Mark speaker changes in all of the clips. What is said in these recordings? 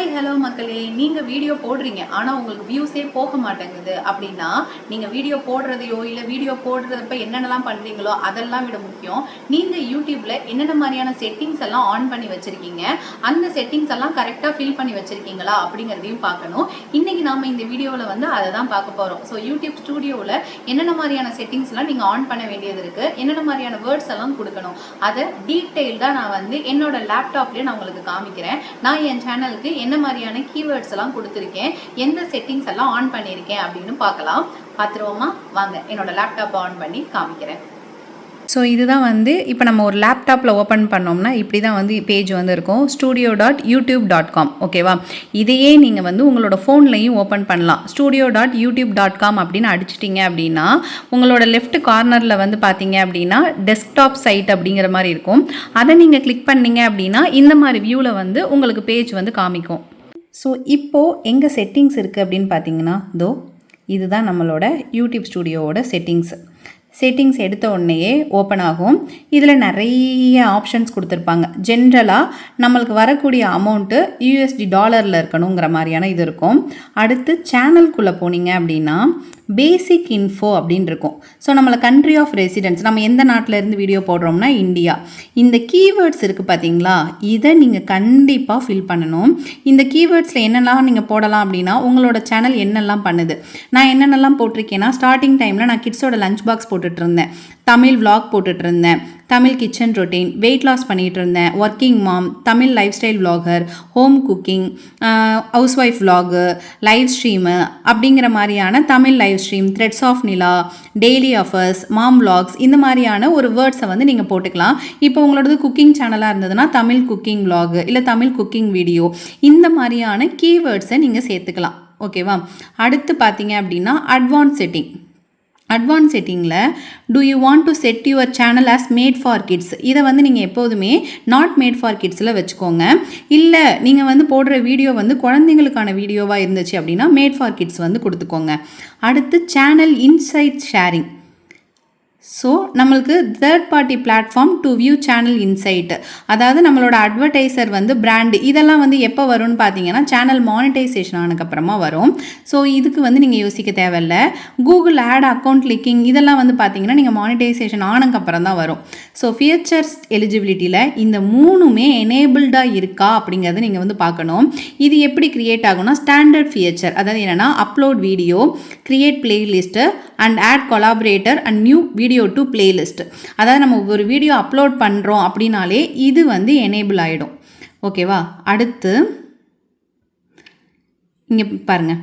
Speaker 1: Hi hello மக்களே, நீங்கள் video போடுறீங்க ஆனால் உங்களுக்கு வியூஸே போக மாட்டேங்குது அப்படின்னா நீங்கள் வீடியோ போடுறதையோ இல்லை வீடியோ போடுறதப்ப என்னென்னலாம் பண்ணுறீங்களோ அதெல்லாம் விட முக்கியம் நீங்கள் யூடியூப்பில் என்னென்ன மாதிரியான செட்டிங்ஸ் எல்லாம் ஆன் பண்ணி வச்சுருக்கீங்க, அந்த செட்டிங்ஸ் எல்லாம் கரெக்டாக ஃபில் பண்ணி வச்சுருக்கீங்களா அப்படிங்கிறதையும் பார்க்கணும். இன்றைக்கி நாம் இந்த வீடியோவில் வந்து அதை தான் பார்க்க போகிறோம். ஸோ யூடியூப் ஸ்டூடியோவில் என்னென்ன மாதிரியான செட்டிங்ஸ்லாம் நீங்கள் ஆன் பண்ண வேண்டியது இருக்குது, என்னென்ன மாதிரியான வேர்ட்ஸ் எல்லாம் கொடுக்கணும், அதை டீட்டெயில்டாக நான் வந்து என்னோட லேப்டாப்லேயே நான் உங்களுக்கு காமிக்கிறேன். நான் என் சேனலுக்கு என்ன மாதிரியான கீவேர்ட்ஸ் எல்லாம் கொடுத்துருக்கேன், எந்த செட்டிங்ஸ் எல்லாம் ஆன் பண்ணியிருக்கேன் அப்படின்னு பார்த்துருவோமா? வாங்க என்னோட லேப்டாப்பை ஆன் பண்ணி காமிக்கிறேன்.
Speaker 2: ஸோ இதுதான் வந்து இப்போ நம்ம ஒரு லேப்டாப்பில் ஓப்பன் பண்ணோம்னா இப்படி தான் வந்து பேஜ் வந்து இருக்கும், studio.youtube.com. ஓகேவா? இதையே நீங்கள் வந்து உங்களோட ஃபோன்லையும் ஓப்பன் பண்ணலாம். studio.youtube.com அப்படின்னு அடிச்சிட்டிங்க அப்படின்னா உங்களோட லெஃப்ட் கார்னரில் வந்து பார்த்தீங்க அப்படின்னா டெஸ்க்டாப் சைட் அப்படிங்கிற மாதிரி இருக்கும். அதை நீங்கள் கிளிக் பண்ணிங்க அப்படின்னா இந்த மாதிரி வியூவில் வந்து உங்களுக்கு பேஜ் வந்து காமிக்கும். ஸோ இப்போது எங்கே செட்டிங்ஸ் இருக்குது அப்படின்னு பார்த்தீங்கன்னா இதுதான் நம்மளோட யூடியூப் ஸ்டூடியோவோட செட்டிங்ஸ் எடுத்த உடனேயே ஓப்பன் ஆகும். இதில் நிறைய ஆப்ஷன்ஸ் கொடுத்துருப்பாங்க. ஜென்ரலாக நம்மளுக்கு வரக்கூடிய அமௌண்ட்டு யூஎஸ்டி டாலரில் இருக்கணுங்கிற மாதிரியான இது இருக்கும். அடுத்து சேனல்குள்ளே போனீங்க அப்படின்னா பேசிக் இன்ஃபோ அப்படின்னு இருக்கும். ஸோ நம்மளை கண்ட்ரி ஆஃப் ரெசிடென்ஸ், நம்ம எந்த நாட்டில் இருந்து வீடியோ போடுறோம்னா இந்தியா. இந்த கீவேர்ட்ஸ் இருக்குது பார்த்தீங்களா, இதை நீங்கள் கண்டிப்பாக ஃபில் பண்ணணும். இந்த கீவேர்ட்ஸில் என்னெல்லாம் நீங்கள் போடலாம் அப்படின்னா உங்களோட சேனல் என்னெல்லாம் பண்ணுது. நான் என்னென்னலாம் போட்டிருக்கேன்னா ஸ்டார்டிங் டைமில் நான் கிட்ஸோட லஞ்ச் பாக்ஸ் போட்டுட்ருந்தேன், தமிழ் விளாக் போட்டுட்ருந்தேன், Tamil kitchen routine, weight loss பண்ணிகிட்டு இருந்தேன், working mom, Tamil lifestyle vlogger, home cooking, housewife vlog, live stream அப்படிங்கிற மாதிரியான Tamil live stream, threads of Nila, daily offers, mom vlogs, இந்த மாதிரியான ஒரு வேர்ட்ஸை வந்து நீங்கள் போட்டுக்கலாம். இப்போ உங்களோடது குக்கிங் சேனலாக இருந்ததுன்னா தமிழ் குக்கிங் விளாகு இல்லை தமிழ் குக்கிங் வீடியோ, இந்த மாதிரியான கீவேர்ட்ஸை நீங்கள் சேர்த்துக்கலாம். ஓகேவா? அடுத்து பார்த்தீங்க அப்படின்னா advance செட்டிங்கில் do you want to set your channel as made for kids, இதை வந்து நீங்கள் எப்போதுமே நாட் மேட் ஃபார் கிட்ஸில் வச்சுக்கோங்க. இல்லை நீங்கள் வந்து போடுற வீடியோ வந்து குழந்தைங்களுக்கான வீடியோவாக இருந்துச்சு அப்படின்னா மேட் ஃபார் கிட்ஸ் வந்து கொடுத்துக்கோங்க. அடுத்து சேனல் இன்சைட் ஷேரிங். ஸோ நம்மளுக்கு third party platform to view channel inside, அதாவது நம்மளோட அட்வர்டைசர் வந்து பிராண்டு, இதெல்லாம் வந்து எப்போ வரும்னு பார்த்தீங்கன்னா சேனல் மானிட்டைசேஷன் ஆனதுக்கப்புறமா வரும். ஸோ இதுக்கு வந்து நீங்கள் யோசிக்க தேவையில்லை. கூகுள் ஆட் அக்கௌண்ட் லிங்கிங் இதெல்லாம் வந்து பார்த்தீங்கன்னா நீங்கள் மானிட்டைசேஷன் ஆனதுக்கப்புறம் தான் வரும். ஸோ ஃபியூச்சர்ஸ் எலிஜிபிலிட்டியில் இந்த மூணுமே எனேபிள்டாக இருக்கா அப்படிங்கிறத நீங்கள் வந்து பார்க்கணும். இது எப்படி க்ரியேட் ஆகும்னா ஸ்டாண்டர்ட் ஃபியூச்சர், அதாவது என்னென்னா upload video, create playlist and add collaborator and new video to playlist. அதாவது நம்ம ஒரு வீடியோ அப்லோட் பண்ணுறோம் அப்படின்னாலே இது வந்து எனேபிள் ஆகிடும். ஓகேவா? அடுத்து இங்கே பாருங்கள்,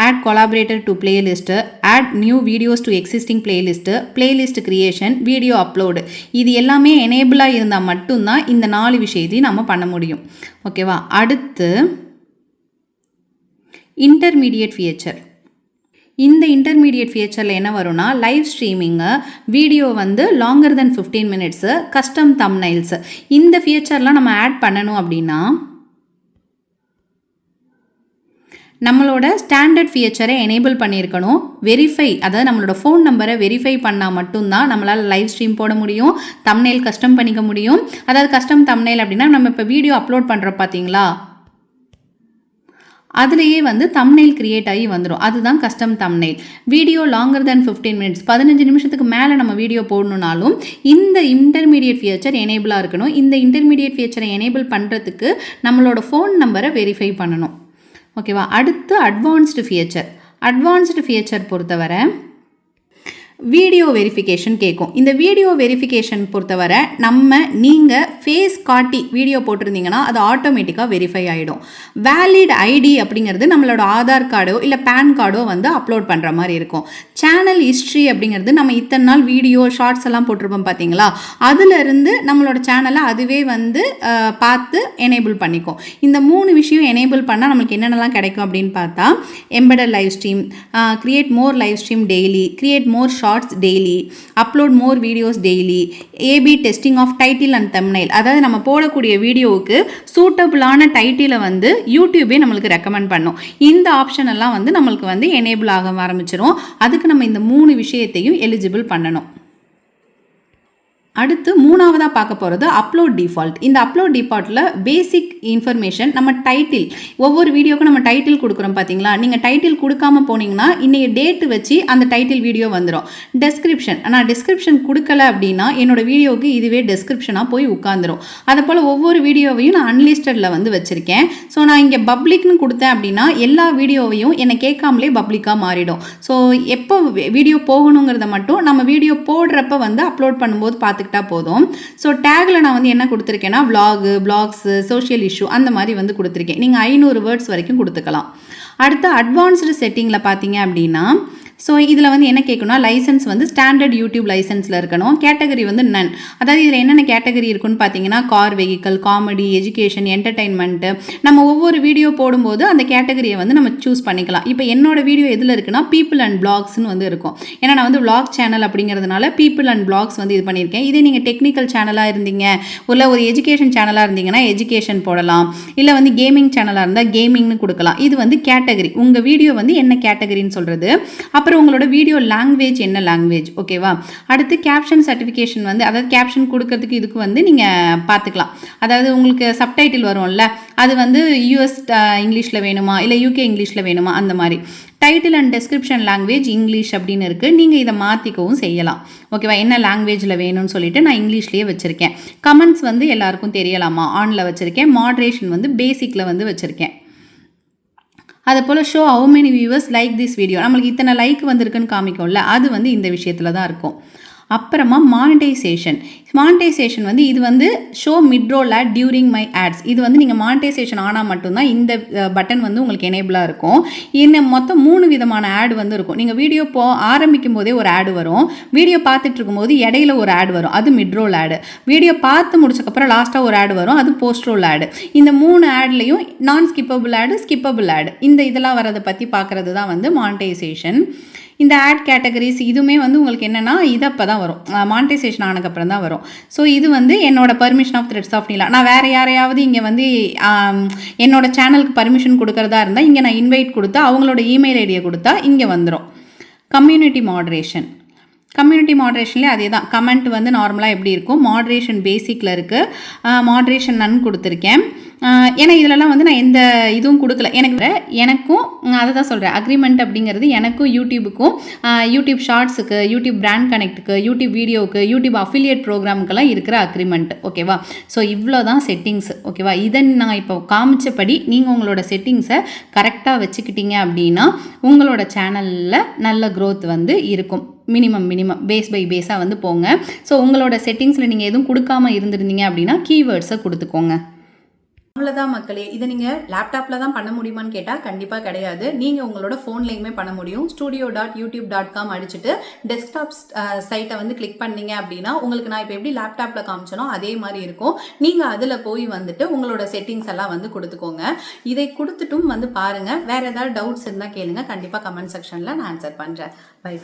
Speaker 2: add collaborator to playlist, add new videos to existing playlist, playlist creation, video upload, இது எல்லாமே எனேபிளாக இருந்தால் மட்டும்தான் இந்த 4 விஷயத்தையும் நம்ம பண்ண முடியும். ஓகேவா? அடுத்து இன்டர்மீடியட் ஃபியூச்சர். இந்த இன்டர்மீடியட் ஃபியூச்சரில் என்ன வரும்னா லைவ் ஸ்ட்ரீமிங்கு, வீடியோ வந்து லாங்கர் தென் 15 மினிட்ஸு, கஸ்டம் தம்ப்நெயில்ஸு, இந்த ஃபியூச்சர்லாம் நம்ம ஆட் பண்ணணும் அப்படின்னா நம்மளோட ஸ்டாண்டர்ட் ஃபியூச்சரை எனேபிள் பண்ணியிருக்கணும். வெரிஃபை, அதாவது நம்மளோட ஃபோன் நம்பரை வெரிஃபை பண்ணால் மட்டும்தான் நம்மளால் லைவ் ஸ்ட்ரீம் போட முடியும், தம்ப்நெயில் கஸ்டம் பண்ணிக்க முடியும். அதாவது கஸ்டம் தம்ப்நெயில் அப்படின்னா நம்ம இப்போ வீடியோ அப்லோட் பண்ணுறோம் பார்த்தீங்களா, அதுலேயே வந்து தம்ப்நெயில் கிரியேட் ஆகி வந்துடும். அதுதான் கஸ்டம் தம்ப்நெயில். வீடியோ லாங்கர் தென் 15 மினிட்ஸ், 15 நிமிஷத்துக்கு மேலே நம்ம வீடியோ போடணுன்னாலும் இந்த இன்டர்மீடியட் ஃபியூச்சர் எனேபிளாக இருக்கணும். இந்த இன்டர்மீடியட் ஃபியூச்சரை எனேபிள் பண்ணுறதுக்கு நம்மளோட ஃபோன் நம்பரை வெரிஃபை பண்ணணும். ஓகேவா? அடுத்து அட்வான்ஸ்டு ஃபியூச்சர் பொறுத்தவரை வீடியோ வெரிஃபிகேஷன் கேட்கும். இந்த வீடியோ வெரிஃபிகேஷன் பொறுத்தவரை நீங்கள் ஃபேஸ் காட்டி வீடியோ போட்டிருந்தீங்கன்னா அது ஆட்டோமேட்டிக்காக வெரிஃபை ஆகிடும். வேலிட் ஐடி அப்படிங்கிறது நம்மளோட ஆதார் கார்டோ இல்லை பேன் கார்டோ வந்து அப்லோட் பண்ணுற மாதிரி இருக்கும். சேனல் ஹிஸ்ட்ரி அப்படிங்கிறது நம்ம இத்தனை நாள் வீடியோ ஷார்ட்ஸ் எல்லாம் போட்டிருப்போம் பார்த்தீங்களா, அதிலிருந்து நம்மளோட சேனலை அதுவே வந்து பார்த்து எனேபிள் பண்ணிக்கும். இந்த 3 விஷயம் எனேபிள் பண்ணால் நம்மளுக்கு என்னென்னலாம் கிடைக்கும் அப்படின்னு பார்த்தா embedded live stream, create more live stream daily, create more shorts daily, upload more videos daily, A B testing of title and thumbnail, அதாவது நம்ம போடக்கூடிய வீடியோவுக்கு சூட்டபிளான டைட்டிலை வந்து யூடியூபே நம்மளுக்கு ரெக்கமெண்ட் பண்ணும். இந்த ஆப்ஷன் எல்லாம் வந்து நம்மளுக்கு வந்து எனேபிள் ஆக ஆரம்பிச்சிடும். அதுக்கு நம்ம இந்த 3 விஷயத்தையும் எலிஜிபிள் பண்ணணும். அடுத்து மூணாவதாக பார்க்க போகிறது அப்லோட் டிஃபால்ட். இந்த அப்லோட் டிஃபால்ட்டில் பேசிக் இன்ஃபர்மேஷன் நம்ம டைட்டில், ஒவ்வொரு வீடியோக்கும் நம்ம டைட்டில் கொடுக்குறோம் பார்த்தீங்களா, நீங்கள் டைட்டில் கொடுக்காம போனீங்கன்னா இன்றைக்கி டேட்டு வச்சு அந்த டைட்டில் வீடியோ வந்துடும். டெஸ்கிரிப்ஷன், நான் டெஸ்கிரிப்ஷன் கொடுக்கல அப்படின்னா என்னோடய வீடியோவுக்கு இதுவே டெஸ்கிரிப்ஷனாக போய் உட்காந்துரும். அதை போல் ஒவ்வொரு வீடியோவையும் நான் அன்லிஸ்டடில் வந்து வச்சுருக்கேன். ஸோ நான் இங்கே பப்ளிக்னு கொடுத்தேன் அப்படின்னா எல்லா வீடியோவையும் என்னை கேட்காமலே பப்ளிக்காக மாறிடும். ஸோ எப்போ வீடியோ போகணுங்கிறத மட்டும் நம்ம வீடியோ போடுறப்ப வந்து அப்லோட் பண்ணும்போது பார்த்துக்கிட்டா போதும். ஸோ டேகில் நான் வந்து என்ன கொடுத்துருக்கேன்னா விளாகு, பிளாக்ஸு, சோஷியல் இஷ்யூ அந்த மாதிரி வந்து கொடுத்துருக்கேன். நீங்கள் 500 வேர்ட்ஸ் வரைக்கும் கொடுத்துக்கலாம். அடுத்து அட்வான்ஸ்டு செட்டிங்கில் பார்த்தீங்க அப்படின்னா ஸோ இதில் வந்து என்ன கேட்கணும்னா லைசன்ஸ் வந்து ஸ்டாண்டர்ட் யூடியூப் லைசன்ஸில் இருக்கணும். கேட்டகரி வந்து நன். அதாவது இதில் என்னென்ன கேட்டகரி இருக்குன்னு பார்த்தீங்கன்னா car, vehicle, comedy, education, entertainment. நம்ம ஒவ்வொரு வீடியோ போடும்போது அந்த கேட்டகரியை வந்து நம்ம சூஸ் பண்ணிக்கலாம். இப்போ என்னோட வீடியோ எதில் இருக்குன்னா பீப்புள் அண்ட் பிளாக்ஸ்னு வந்து இருக்கும். ஏன்னா நான் வந்து விளாக் சேனல் அப்படிங்கிறதுனால பீப்புள் அண்ட் பிளாக்ஸ் வந்து இது பண்ணியிருக்கேன். இதே நீங்கள் டெக்னிக்கல் சேனலாக இருந்தீங்க, இல்லை ஒரு எஜுகேஷன் சேனலாக இருந்தீங்கன்னா எஜுகேஷன் போடலாம். இல்லை வந்து கேமிங் சேனலாக இருந்தால் கேமிங்னு கொடுக்கலாம். இது வந்து கேட்டகரி. உங்கள் வீடியோ வந்து என்ன கேட்டகரின்னு சொல்கிறது. அப்புறம் உங்களோட வீடியோ லாங்குவேஜ் என்ன லாங்குவேஜ், ஓகேவா. அடுத்து கேப்ஷன் சர்டிஃபிகேஷன் வந்து, அதாவது கேப்ஷன் கொடுக்கறதுக்கு இதுக்கு வந்து நீங்கள் பார்த்துக்கலாம். அதாவது உங்களுக்கு சப்டைட்டில் வரும்ல, அது வந்து யூஎஸ் இங்கிலீஷில் வேணுமா இல்லை யூகே இங்கிலீஷில் வேணுமா அந்த மாதிரி. Title and description language English அப்படின்னு இருக்குது. நீங்கள் இதை மாற்றிக்கவும் செய்யலாம், ஓகேவா. என்ன லாங்குவேஜில் வேணும்னு சொல்லிட்டு நான் இங்கிலீஷ்லேயே வச்சுருக்கேன். கமெண்ட்ஸ் வந்து எல்லாருக்கும் தெரியலாமா ஆனில் வச்சுருக்கேன். மாட்ரேஷன் வந்து பேசிக்கில் வந்து வச்சுருக்கேன். அதை போல் show how many viewers like this video, நம்மளுக்கு இத்தனை லைக் வந்திருக்குன்னு காமிக்கும்ல, அது வந்து இந்த விஷயத்தில் தான் இருக்கும். அப்புறமா மானிட்டைசேஷன் வந்து இது வந்து show midroll ad during my ads. இது வந்து நீங்கள் மானிட்டைசேஷன் ஆனால் மட்டும்தான் இந்த பட்டன் வந்து உங்களுக்கு எனேபிளாக இருக்கும். இன்னும் மொத்தம் 3 விதமான ஆட் வந்து இருக்கும். நீங்கள் வீடியோ ஆரம்பிக்கும் போதே ஒரு ஆடு வரும், வீடியோ பார்த்துட்டு இருக்கும்போது இடையில ஒரு ஆடு வரும், அது மிட்ரோல் ஆடு, வீடியோ பார்த்து முடிச்சக்கப்புறம் லாஸ்ட்டாக ஒரு ஆடு வரும், அது போஸ்ட்ரோல் ஆடு. இந்த 3 ஆட்லேயும் நான் ஸ்கிப்பபிள் ஆடு, ஸ்கிப்பபிள் ஆடு, இதெல்லாம் வரதை பற்றி பார்க்குறது தான் வந்து மானிட்டைசேஷன். இந்த ஆட் கேட்டகரிஸ் இதுவுமே வந்து உங்களுக்கு என்னென்னா இது அப்போ தான் வரும், மானிட்டைசேஷன் ஆனதுக்கப்புறம் தான் வரும். ஸோ இது வந்து என்னோட பர்மிஷன் ஆஃப் த்ரெட்ஸ் ஆஃப் நீலா. நான் வேறு யாரையாவது இங்கே வந்து என்னோட சேனலுக்கு பர்மிஷன் கொடுக்குறதா இருந்தால் இங்கே நான் இன்வைட் கொடுத்தா அவங்களோட இமெயில் ஐடியை கொடுத்தா இங்கே வந்துடும். கம்யூனிட்டி மாட்ரேஷன்லேயே அதே தான். கமெண்ட் வந்து நார்மலாக எப்படி இருக்கும், மாட்ரேஷன் பேசிக்கில் இருக்குது, மாட்ரேஷன் நன் கொடுத்துருக்கேன். ஏன்னா இதிலலாம் வந்து நான் எந்த இதுவும் கொடுக்கல. எனக்கும் அதை தான் சொல்கிறேன், அக்ரிமெண்ட் அப்படிங்கிறது எனக்கும் யூடியூபுக்கும், யூடியூப் ஷார்ட்ஸுக்கு, யூடியூப் பிராண்ட் கனெக்ட்டுக்கு, யூடியூப் வீடியோவுக்கு, யூடியூப் அஃபிலியேட் ப்ரோக்ராமுக்கெல்லாம் இருக்கிற அக்ரிமெண்ட், ஓகேவா. ஸோ இவ்வளோ தான் செட்டிங்ஸ், ஓகேவா. இதை நான் இப்போ காமிச்சபடி நீங்கள் உங்களோட செட்டிங்ஸை கரெக்டாக வச்சுக்கிட்டீங்க அப்படின்னா உங்களோட சேனலில் நல்ல க்ரோத் வந்து இருக்கும். மினிமம் பேஸ் பை பேஸாக வந்து போங்க. ஸோ உங்களோட செட்டிங்ஸில் நீங்கள் எதுவும் கொடுக்காமல் இருந்திருந்தீங்க அப்படின்னா கீவேர்ட்ஸை கொடுத்துக்கோங்க.
Speaker 1: அவ்வளோதான் மக்களே. இதை நீங்கள் லேப்டாப்பில் தான் பண்ண முடியுமான்னு கேட்டால் கண்டிப்பாக கிடையாது. நீங்கள் உங்களோட ஃபோன்லேயுமே பண்ண முடியும். studio.youtube.com அடிச்சுட்டு டெஸ்க்டாப் சைட்டை வந்து கிளிக் பண்ணீங்க அப்படின்னா உங்களுக்கு நான் இப்போ எப்படி லேப்டாப்பில் காமிச்சனோ அதே மாதிரி இருக்கும். நீங்கள் அதில் போய் வந்துட்டு உங்களோட செட்டிங்ஸ் எல்லாம் வந்து கொடுத்துக்கோங்க. இதை கொடுத்துட்டும் வந்து பாருங்கள். வேறு ஏதாவது டவுட்ஸ் இருந்தால் கேளுங்க, கண்டிப்பாக கமெண்ட் செக்ஷனில் நான் ஆன்சர் பண்ணுறேன். பை.